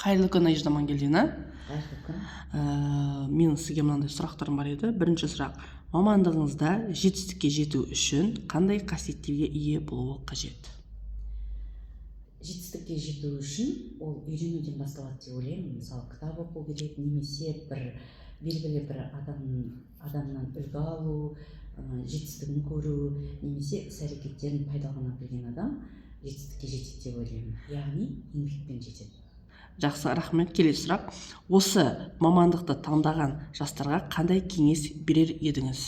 Қайырлы күн Айжан Амангелдина. Қайырлы күн. Менің сізге мынандай сұрақтарым бар еді. Бірінші сұрақ: мамандығыңызда жетістікке жету үшін қандай қасиеттерге ие болуы қажет? Жетістікке жету үшін ол үйренуден басталады деп ойлаймын. Мысалы, кітап оқу керек, немесе белгілі бір адамнан үлгі алу, жетістігін көру, немесе іс-әрекеттерін пайдалана білген адам жетістікке жетеді деп ойлаймын. Яғни еңбекпен жетеді. Жақсы, рахмет. Келесі сұрақ: осы мамандықты таңдаған жастарға қандай кеңес берер едіңіз?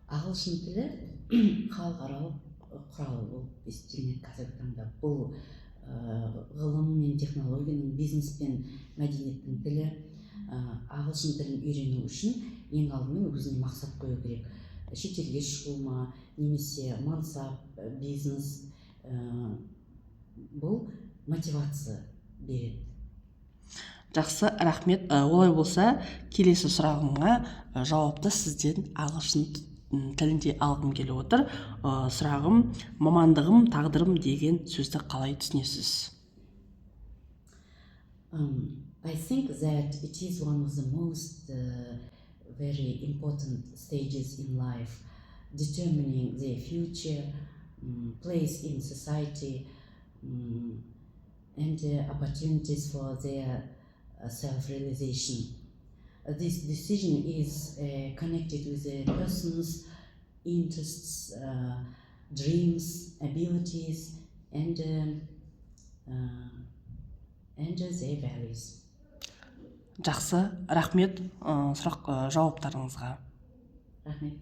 Ағылшын тілі халықаралық құрал болып есептелінеді қазіргі таңда. Бұл ғылым мен технологияның, бизнес пен мәдениеттің тілі. Ағылшын тілін үйрену үшін ең алдымен өзіне мақсат қою керек. Шетелге шығу ма, немесе мансап, бизнес, бұл мотивация береді. Жақсы, рахмет. Олай болса, келесі сұрағымға жауапты сізден ағылшын тілінде алғым келіп отыр. Сұрағым: мамандығым, тағдырым деген сөзді қалай түсінесіз? I think that it is one of the most very important stages in life, determining their future, place in society, and opportunities for their self-realization. This decision is connected with a person's interests, dreams, abilities, and their values. Жақсы, рахмет жауаптарыңызға. Рахмет.